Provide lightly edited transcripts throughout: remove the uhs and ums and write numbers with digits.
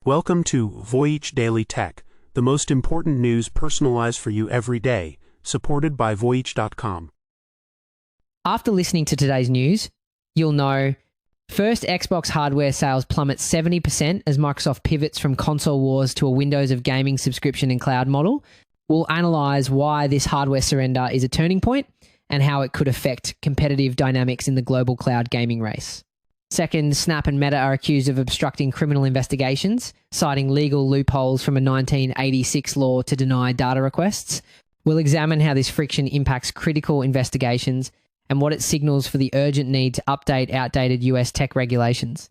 Welcome to Voyage Daily Tech, the most important news personalized for you every day, supported by Voyage.com. After listening to today's news, you'll know first, Xbox hardware sales plummet 70% as Microsoft pivots from console wars to a Windows of gaming subscription and cloud model. We'll analyze why this hardware surrender is a turning point and how it could affect competitive dynamics in the global cloud gaming race. Second, Snap and Meta are accused of obstructing criminal investigations, citing legal loopholes from a 1986 law to deny data requests. We'll examine how this friction impacts critical investigations and what it signals for the urgent need to update outdated US tech regulations.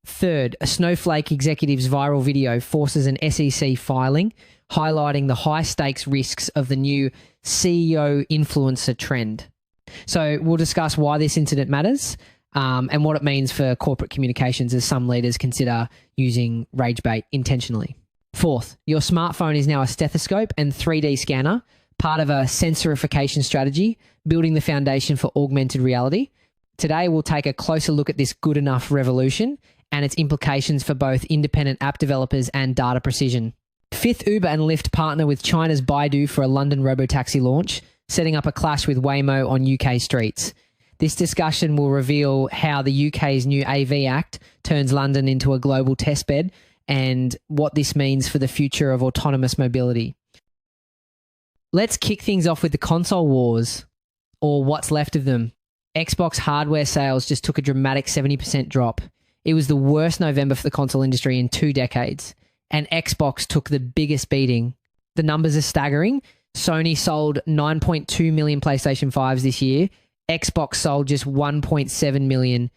Third, a Snowflake executive's viral video forces an SEC filing, highlighting the high-stakes risks of the new CEO influencer trend. So we'll discuss why this incident matters, and what it means for corporate communications as some leaders consider using rage bait intentionally. Fourth, your smartphone is now a stethoscope and 3D scanner, part of a sensorification strategy, building the foundation for augmented reality. Today, we'll take a closer look at this good enough revolution and its implications for both independent app developers and data precision. Fifth, Uber and Lyft partner with China's Baidu for a London Robotaxi launch, setting up a clash with Waymo on UK streets. This discussion will reveal how the UK's new AV Act turns London into a global testbed and what this means for the future of autonomous mobility. Let's kick things off with the console wars, or what's left of them. Xbox hardware sales just took a dramatic 70% drop. It was the worst November for the console industry in 2 decades, and Xbox took the biggest beating. The numbers are staggering. Sony sold 9.2 million PlayStation 5s this year. Xbox sold just 1.7 million.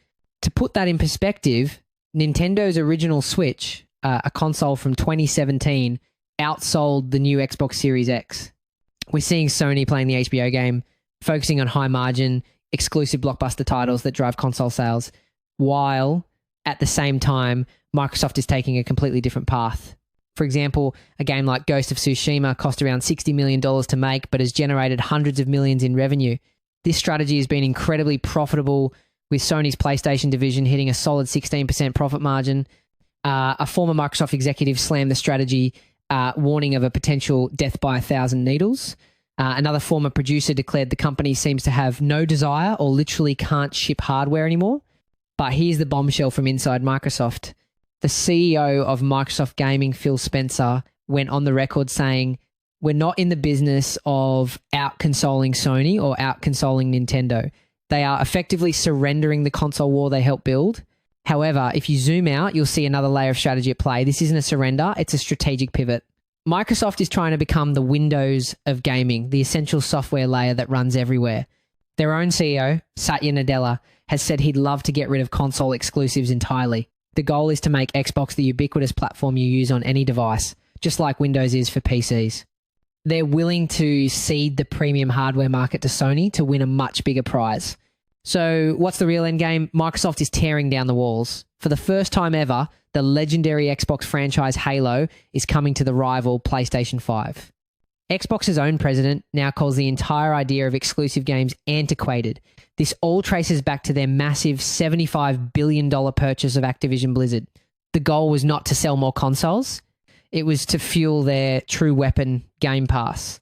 To put that in perspective, Nintendo's original Switch, a console from 2017, outsold the new Xbox Series X. We're seeing Sony playing the HBO game, focusing on high-margin, exclusive blockbuster titles that drive console sales, while at the same time, Microsoft is taking a completely different path. For example, a game like Ghost of Tsushima cost around $60 million to make, but has generated hundreds of millions in revenue. This strategy has been incredibly profitable, with Sony's PlayStation division hitting a solid 16% profit margin. A former Microsoft executive slammed the strategy, warning of a potential death by 1,000 needles. Another former producer declared the company seems to have no desire or literally can't ship hardware anymore. But here's the bombshell from inside Microsoft. The CEO of Microsoft Gaming, Phil Spencer, went on the record saying, "We're not in the business of out-consoling Sony or out-consoling Nintendo. They are effectively surrendering the console war they helped build. However, if you zoom out, you'll see another layer of strategy at play. This isn't a surrender, it's a strategic pivot." Microsoft is trying to become the Windows of gaming, the essential software layer that runs everywhere. Their own CEO, Satya Nadella, has said he'd love to get rid of console exclusives entirely. The goal is to make Xbox the ubiquitous platform you use on any device, just like Windows is for PCs. They're willing to cede the premium hardware market to Sony to win a much bigger prize. So what's the real end game? Microsoft is tearing down the walls. For the first time ever, the legendary Xbox franchise Halo is coming to the rival PlayStation 5. Xbox's own president now calls the entire idea of exclusive games antiquated. This all traces back to their massive $75 billion purchase of Activision Blizzard. The goal was not to sell more consoles. It was to fuel their true weapon, Game Pass.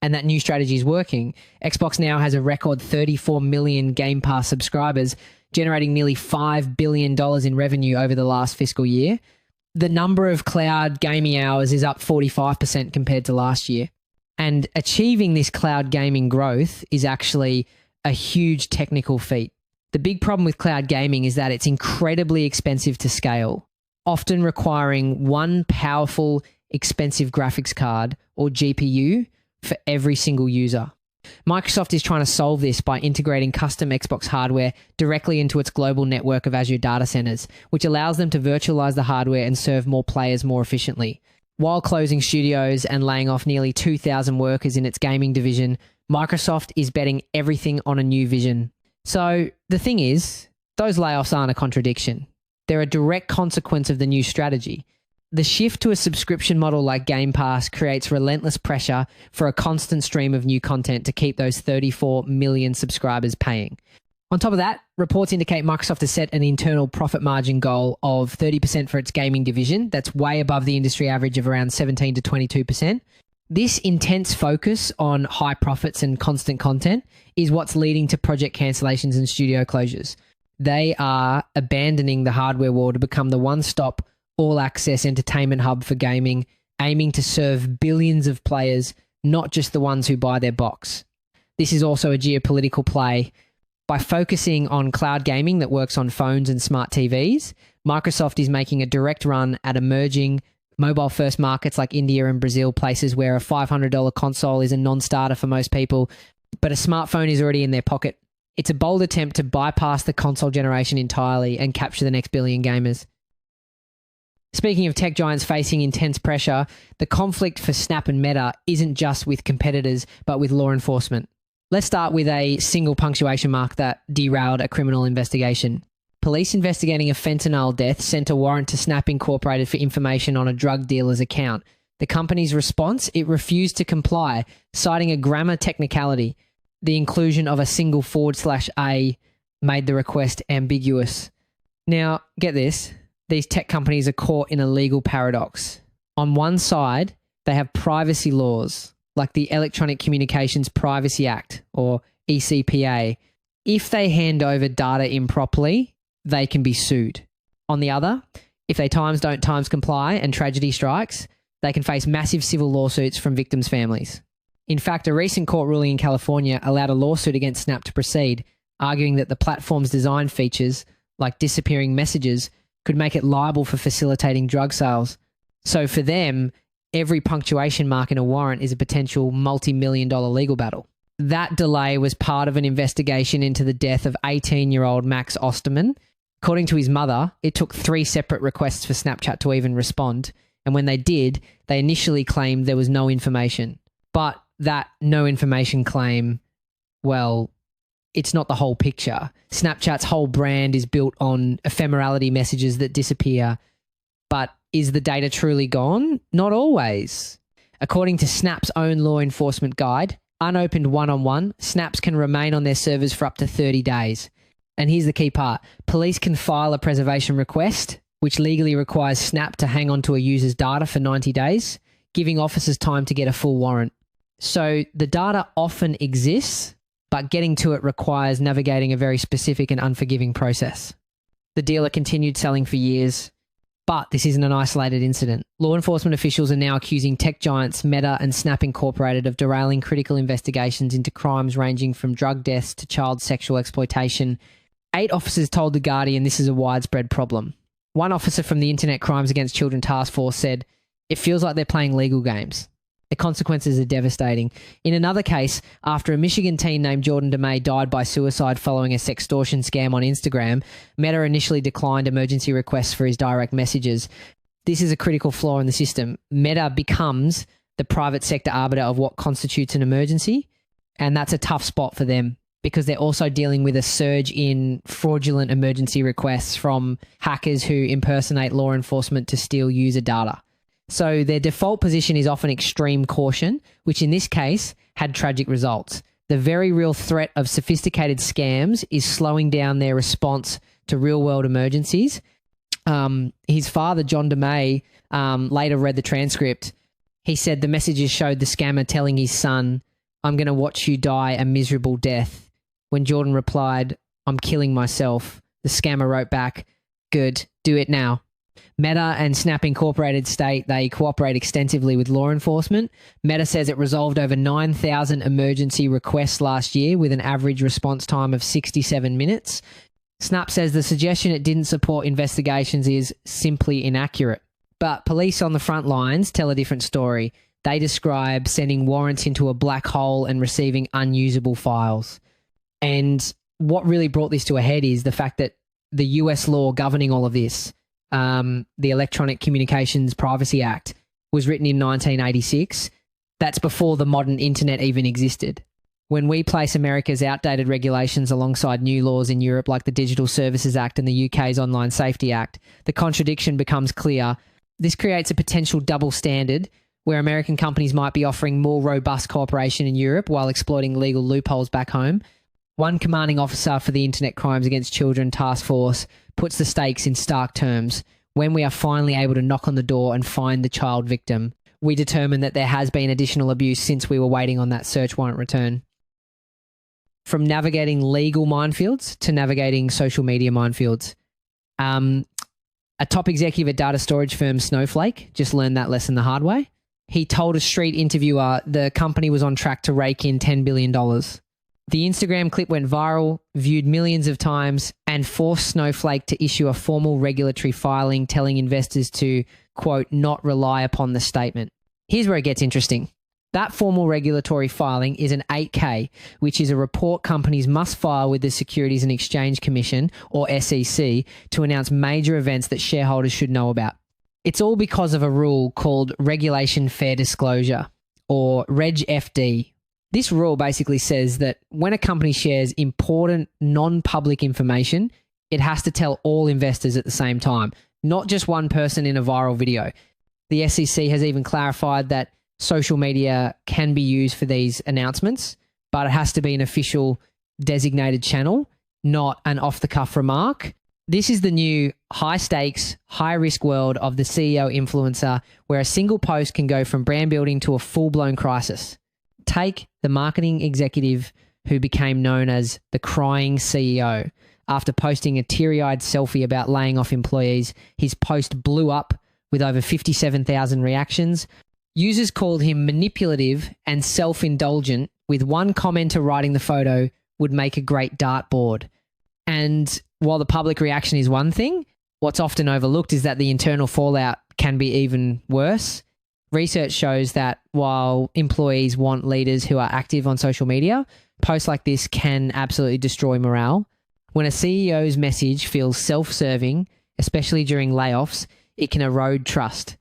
And that new strategy is working. Xbox now has a record 34 million Game Pass subscribers, generating nearly $5 billion in revenue over the last fiscal year. The number of cloud gaming hours is up 45% compared to last year. And achieving this cloud gaming growth is actually a huge technical feat. The big problem with cloud gaming is that it's incredibly expensive to scale, often requiring one powerful, expensive graphics card or GPU for every single user. Microsoft is trying to solve this by integrating custom Xbox hardware directly into its global network of Azure data centers, which allows them to virtualize the hardware and serve more players more efficiently. While closing studios and laying off nearly 2,000 workers in its gaming division, Microsoft is betting everything on a new vision. So the thing is, those layoffs aren't a contradiction. They're a direct consequence of the new strategy. The shift to a subscription model like Game Pass creates relentless pressure for a constant stream of new content to keep those 34 million subscribers paying. On top of that, reports indicate Microsoft has set an internal profit margin goal of 30% for its gaming division. That's way above the industry average of around 17 to 22%. This intense focus on high profits and constant content is what's leading to project cancellations and studio closures. They are abandoning the hardware war to become the one-stop, all-access entertainment hub for gaming, aiming to serve billions of players, not just the ones who buy their box. This is also a geopolitical play. By focusing on cloud gaming that works on phones and smart TVs, Microsoft is making a direct run at emerging mobile-first markets like India and Brazil, places where a $500 console is a non-starter for most people, but a smartphone is already in their pocket. It's a bold attempt to bypass the console generation entirely and capture the next billion gamers. Speaking of tech giants facing intense pressure, the conflict for Snap and Meta isn't just with competitors, but with law enforcement. Let's start with a single punctuation mark that derailed a criminal investigation. Police investigating a fentanyl death sent a warrant to Snap Incorporated for information on a drug dealer's account. The company's response? It refused to comply, citing a grammar technicality. The inclusion of a single /A made the request ambiguous. Now, get this. These tech companies are caught in a legal paradox. On one side, they have privacy laws, like the Electronic Communications Privacy Act, or ECPA. If they hand over data improperly, they can be sued. On the other, if they don't comply and tragedy strikes, they can face massive civil lawsuits from victims' families. In fact, a recent court ruling in California allowed a lawsuit against Snap to proceed, arguing that the platform's design features, like disappearing messages, could make it liable for facilitating drug sales. So for them, every punctuation mark in a warrant is a potential multi-million-dollar legal battle. That delay was part of an investigation into the death of 18-year-old Max Osterman. According to his mother, it took 3 separate requests for Snapchat to even respond, and when they did, they initially claimed there was no information. But that no information claim, well, it's not the whole picture. Snapchat's whole brand is built on ephemerality messages that disappear. But is the data truly gone? Not always. According to Snap's own law enforcement guide, unopened one-on-one, snaps can remain on their servers for up to 30 days. And here's the key part. Police can file a preservation request, which legally requires Snap to hang on to a user's data for 90 days, giving officers time to get a full warrant. So the data often exists, but getting to it requires navigating a very specific and unforgiving process. The dealer continued selling for years, but this isn't an isolated incident. Law enforcement officials are now accusing tech giants Meta and Snap Incorporated of derailing critical investigations into crimes ranging from drug deaths to child sexual exploitation. 8 officers told The Guardian this is a widespread problem. One officer from the Internet Crimes Against Children Task Force said, "It feels like they're playing legal games. The consequences are devastating." In another case, after a Michigan teen named Jordan DeMay died by suicide following a sextortion scam on Instagram, Meta initially declined emergency requests for his direct messages. This is a critical flaw in the system. Meta becomes the private sector arbiter of what constitutes an emergency, and that's a tough spot for them because they're also dealing with a surge in fraudulent emergency requests from hackers who impersonate law enforcement to steal user data. So their default position is often extreme caution, which in this case had tragic results. The very real threat of sophisticated scams is slowing down their response to real-world emergencies. His father, John DeMay, later read the transcript. He said the messages showed the scammer telling his son, "I'm going to watch you die a miserable death." When Jordan replied, "I'm killing myself," the scammer wrote back, "Good, do it now." Meta and Snap Incorporated state they cooperate extensively with law enforcement. Meta says it resolved over 9,000 emergency requests last year with an average response time of 67 minutes. Snap says the suggestion it didn't support investigations is simply inaccurate. But police on the front lines tell a different story. They describe sending warrants into a black hole and receiving unusable files. And what really brought this to a head is the fact that the US law governing all of this, the Electronic Communications Privacy Act, was written in 1986. That's before the modern internet even existed. When we place America's outdated regulations alongside new laws in Europe like the Digital Services Act and the UK's Online Safety Act, the contradiction becomes clear. This creates a potential double standard where American companies might be offering more robust cooperation in Europe while exploiting legal loopholes back home. One commanding officer for the Internet Crimes Against Children Task Force puts the stakes in stark terms. When we are finally able to knock on the door and find the child victim, we determine that there has been additional abuse since we were waiting on that search warrant return. From navigating legal minefields to navigating social media minefields. A top executive at data storage firm Snowflake just learned that lesson the hard way. He told a street interviewer the company was on track to rake in $10 billion. The Instagram clip went viral, viewed millions of times, and forced Snowflake to issue a formal regulatory filing telling investors to, quote, not rely upon the statement. Here's where it gets interesting. That formal regulatory filing is an 8K, which is a report companies must file with the Securities and Exchange Commission, or SEC, to announce major events that shareholders should know about. It's all because of a rule called Regulation Fair Disclosure, or Reg FD. This rule basically says that when a company shares important non-public information, it has to tell all investors at the same time, not just one person in a viral video. The SEC has even clarified that social media can be used for these announcements, but it has to be an official designated channel, not an off-the-cuff remark. This is the new high-stakes, high-risk world of the CEO influencer, where a single post can go from brand building to a full-blown crisis. Take the marketing executive who became known as the crying CEO. After posting a teary-eyed selfie about laying off employees, his post blew up with over 57,000 reactions. Users called him manipulative and self-indulgent, with one commenter writing the photo would make a great dartboard. And while the public reaction is one thing, what's often overlooked is that the internal fallout can be even worse. Research shows that while employees want leaders who are active on social media, posts like this can absolutely destroy morale. When a CEO's message feels self-serving, especially during layoffs, it can erode trust.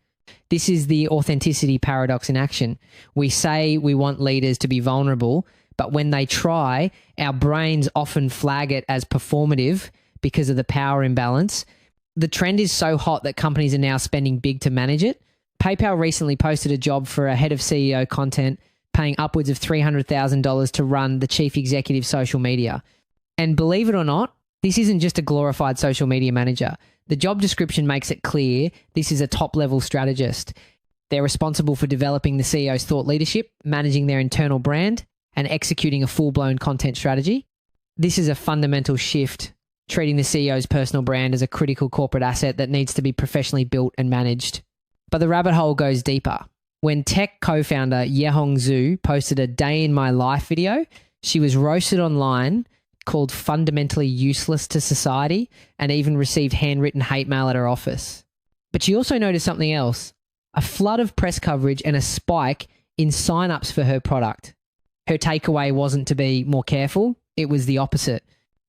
This is the authenticity paradox in action. We say we want leaders to be vulnerable, but when they try, our brains often flag it as performative because of the power imbalance. The trend is so hot that companies are now spending big to manage it. PayPal recently posted a job for a head of CEO content, paying upwards of $300,000 to run the chief executive social media. And believe it or not, this isn't just a glorified social media manager. The job description makes it clear this is a top-level strategist. They're responsible for developing the CEO's thought leadership, managing their internal brand, and executing a full-blown content strategy. This is a fundamental shift, treating the CEO's personal brand as a critical corporate asset that needs to be professionally built and managed. But the rabbit hole goes deeper. When tech co-founder Yehong Zhu posted a day in my life video, she was roasted online, called fundamentally useless to society, and even received handwritten hate mail at her office. But she also noticed something else, a flood of press coverage and a spike in sign-ups for her product. Her takeaway wasn't to be more careful, it was the opposite.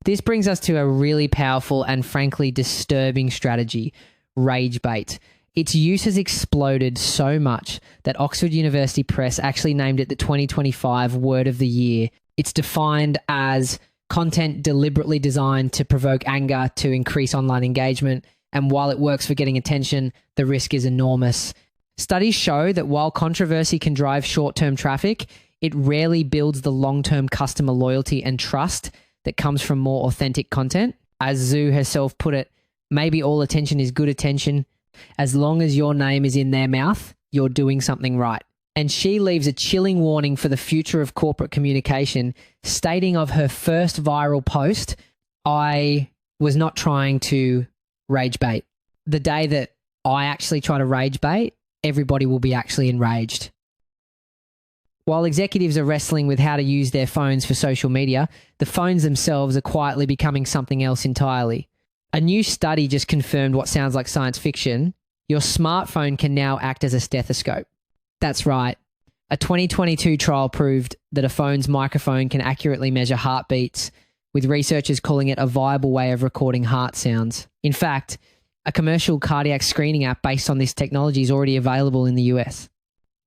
This brings us to a really powerful and frankly disturbing strategy, rage bait. Its use has exploded so much that Oxford University Press actually named it the 2025 Word of the Year. It's defined as content deliberately designed to provoke anger to increase online engagement, and while it works for getting attention, the risk is enormous. Studies show that while controversy can drive short-term traffic, it rarely builds the long-term customer loyalty and trust that comes from more authentic content. As Zhu herself put it, maybe all attention is good attention. As long as your name is in their mouth, you're doing something right. And she leaves a chilling warning for the future of corporate communication, stating of her first viral post, I was not trying to rage bait. The day that I actually try to rage bait, everybody will be actually enraged. While executives are wrestling with how to use their phones for social media, the phones themselves are quietly becoming something else entirely. A new study just confirmed what sounds like science fiction. Your smartphone can now act as a stethoscope. That's right. A 2022 trial proved that a phone's microphone can accurately measure heartbeats, with researchers calling it a viable way of recording heart sounds. In fact, a commercial cardiac screening app based on this technology is already available in the US.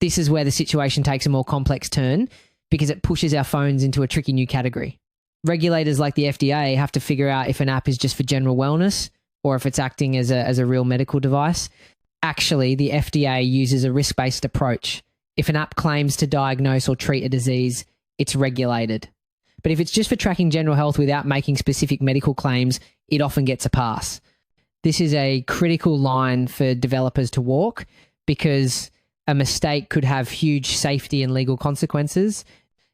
This is where the situation takes a more complex turn because it pushes our phones into a tricky new category. Regulators like the FDA have to figure out if an app is just for general wellness or if it's acting as a real medical device. Actually, the FDA uses a risk-based approach. If an app claims to diagnose or treat a disease, it's regulated. But if it's just for tracking general health without making specific medical claims, it often gets a pass. This is a critical line for developers to walk because a mistake could have huge safety and legal consequences.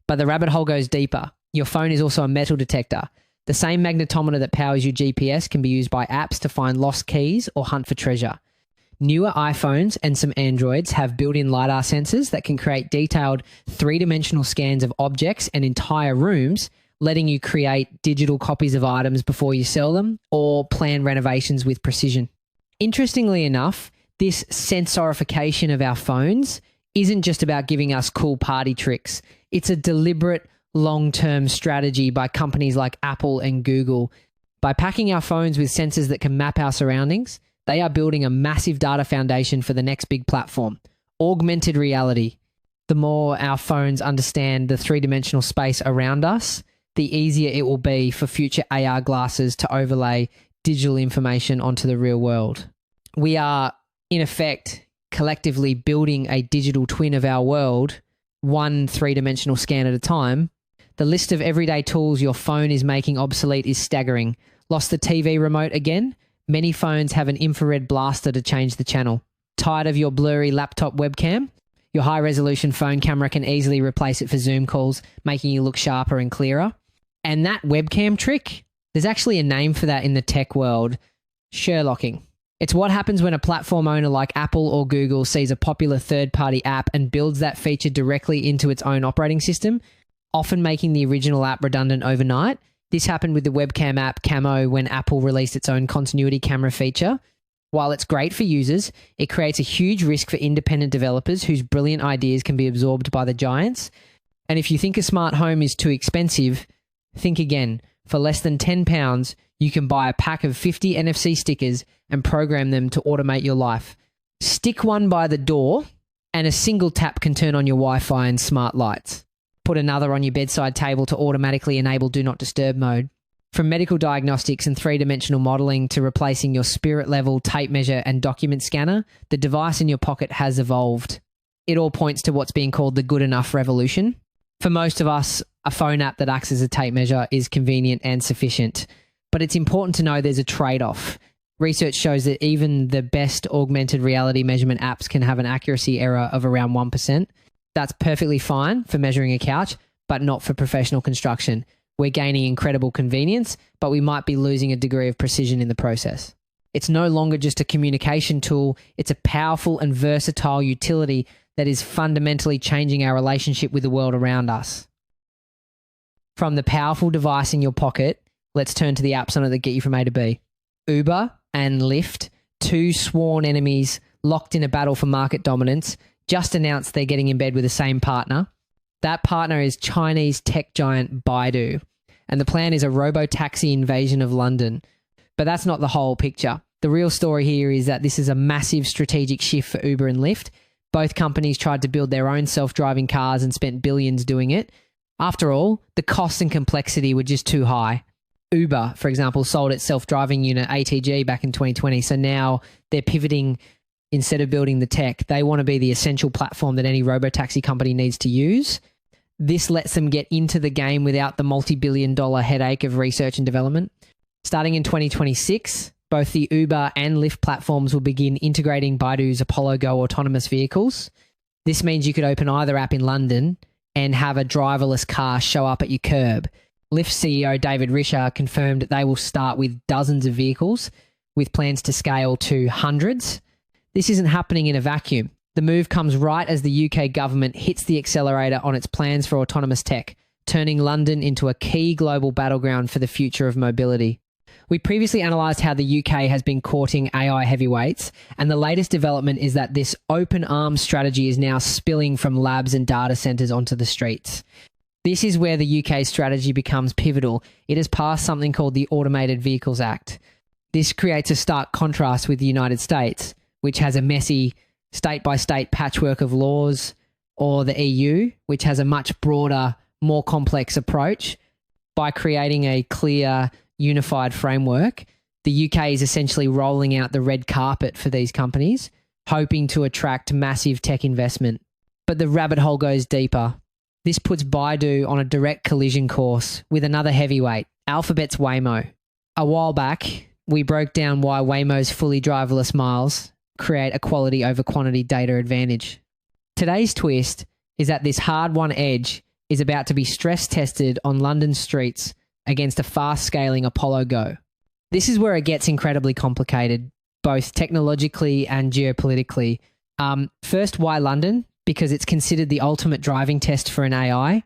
But the rabbit hole goes deeper. Your phone is also a metal detector. The same magnetometer that powers your GPS can be used by apps to find lost keys or hunt for treasure. Newer iPhones and some Androids have built-in LiDAR sensors that can create detailed three-dimensional scans of objects and entire rooms, letting you create digital copies of items before you sell them or plan renovations with precision. Interestingly enough, this sensorification of our phones isn't just about giving us cool party tricks. It's a deliberate long-term strategy by companies like Apple and Google. By packing our phones with sensors that can map our surroundings, they are building a massive data foundation for the next big platform, augmented reality. The more our phones understand the three-dimensional space around us, the easier it will be for future AR glasses to overlay digital information onto the real world. We are, in effect, collectively building a digital twin of our world, one three-dimensional scan at a time. The list of everyday tools your phone is making obsolete is staggering. Lost the TV remote again? Many phones have an infrared blaster to change the channel. Tired of your blurry laptop webcam? Your high-resolution phone camera can easily replace it for Zoom calls, making you look sharper and clearer. And that webcam trick, there's actually a name for that in the tech world, Sherlocking. It's what happens when a platform owner like Apple or Google sees a popular third-party app and builds that feature directly into its own operating system, often making the original app redundant overnight. This happened with the webcam app Camo when Apple released its own continuity camera feature. While it's great for users, it creates a huge risk for independent developers whose brilliant ideas can be absorbed by the giants. And if you think a smart home is too expensive, think again. For less than £10, you can buy a pack of 50 NFC stickers and program them to automate your life. Stick one by the door and a single tap can turn on your Wi-Fi and smart lights. Put another on your bedside table to automatically enable Do Not Disturb mode. From medical diagnostics and three-dimensional modeling to replacing your spirit level, tape measure and document scanner, the device in your pocket has evolved. It all points to what's being called the good enough revolution. For most of us, a phone app that acts as a tape measure is convenient and sufficient. But it's important to know there's a trade-off. Research shows that even the best augmented reality measurement apps can have an accuracy error of around 1%. That's perfectly fine for measuring a couch, but not for professional construction. We're gaining incredible convenience, but we might be losing a degree of precision in the process. It's no longer just a communication tool. It's a powerful and versatile utility that is fundamentally changing our relationship with the world around us. From the powerful device in your pocket, let's turn to the apps on it that get you from A to B. Uber and Lyft, two sworn enemies locked in a battle for market dominance, just announced they're getting in bed with the same partner. That partner is Chinese tech giant Baidu, and the plan is a Robotaxi invasion of London. But that's not the whole picture. The real story here is that this is a massive strategic shift for Uber and Lyft. Both companies tried to build their own self-driving cars and spent billions doing it. After all, the costs and complexity were just too high. Uber, for example, sold its self-driving unit ATG back in 2020, so now they're pivoting. Instead of building the tech, they want to be the essential platform that any robotaxi company needs to use. This lets them get into the game without the multi-billion-dollar headache of research and development. Starting in 2026, both the Uber and Lyft platforms will begin integrating Baidu's Apollo Go autonomous vehicles. This means you could open either app in London and have a driverless car show up at your curb. Lyft CEO David Risher confirmed they will start with dozens of vehicles, with plans to scale to hundreds. This isn't happening in a vacuum. The move comes right as the UK government hits the accelerator on its plans for autonomous tech, turning London into a key global battleground for the future of mobility. We previously analysed how the UK has been courting AI heavyweights, and the latest development is that this open arms strategy is now spilling from labs and data centres onto the streets. This is where the UK strategy becomes pivotal. It has passed something called the Automated Vehicles Act. This creates a stark contrast with the United States, which has a messy state-by-state patchwork of laws, or the EU, which has a much broader, more complex approach. By creating a clear, unified framework, the UK is essentially rolling out the red carpet for these companies, hoping to attract massive tech investment. But the rabbit hole goes deeper. This puts Baidu on a direct collision course with another heavyweight, Alphabet's Waymo. A while back, we broke down why Waymo's fully driverless miles create a quality over quantity data advantage. Today's twist is that this hard-won edge is about to be stress-tested on London streets against a fast-scaling Apollo Go. This is where it gets incredibly complicated, both technologically and geopolitically. First, why London? Because it's considered the ultimate driving test for an AI.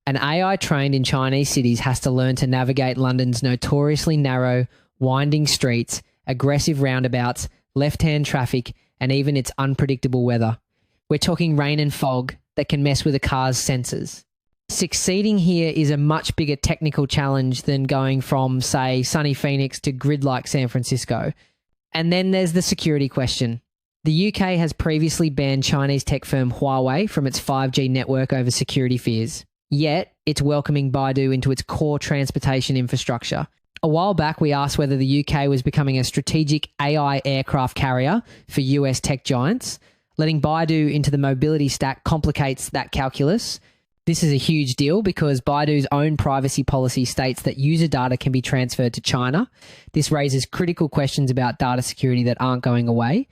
An AI trained in Chinese cities has to learn to navigate London's notoriously narrow, winding streets, aggressive roundabouts, left-hand traffic, and even its unpredictable weather. We're talking rain and fog that can mess with a car's sensors. Succeeding here is a much bigger technical challenge than going from, say, sunny Phoenix to grid-like San Francisco. And then there's the security question. The UK has previously banned Chinese tech firm Huawei from its 5G network over security fears. Yet, it's welcoming Baidu into its core transportation infrastructure. A while back, we asked whether the UK was becoming a strategic AI aircraft carrier for US tech giants. Letting Baidu into the mobility stack complicates that calculus. This is a huge deal because Baidu's own privacy policy states that user data can be transferred to China. This raises critical questions about data security that aren't going away.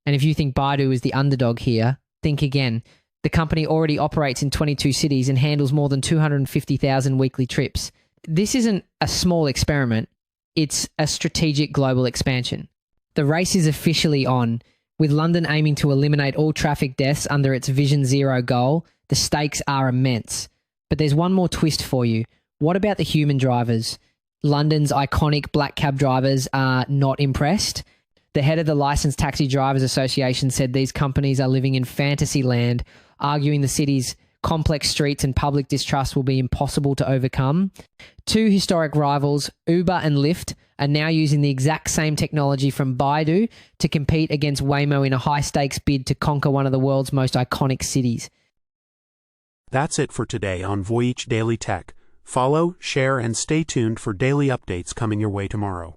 And if you think Baidu is the underdog here, think again. The company already operates in 22 cities and handles more than 250,000 weekly trips. This isn't a small experiment. It's a strategic global expansion. The race is officially on. With London aiming to eliminate all traffic deaths under its Vision Zero goal, the stakes are immense. But there's one more twist for you. What about the human drivers? London's iconic black cab drivers are not impressed. The head of the Licensed Taxi Drivers Association said these companies are living in fantasy land, arguing the city's complex streets and public distrust will be impossible to overcome. Two historic rivals, Uber and Lyft, are now using the exact same technology from Baidu to compete against Waymo in a high-stakes bid to conquer one of the world's most iconic cities. That's it for today on Voyage Daily Tech. Follow, share, and stay tuned for daily updates coming your way tomorrow.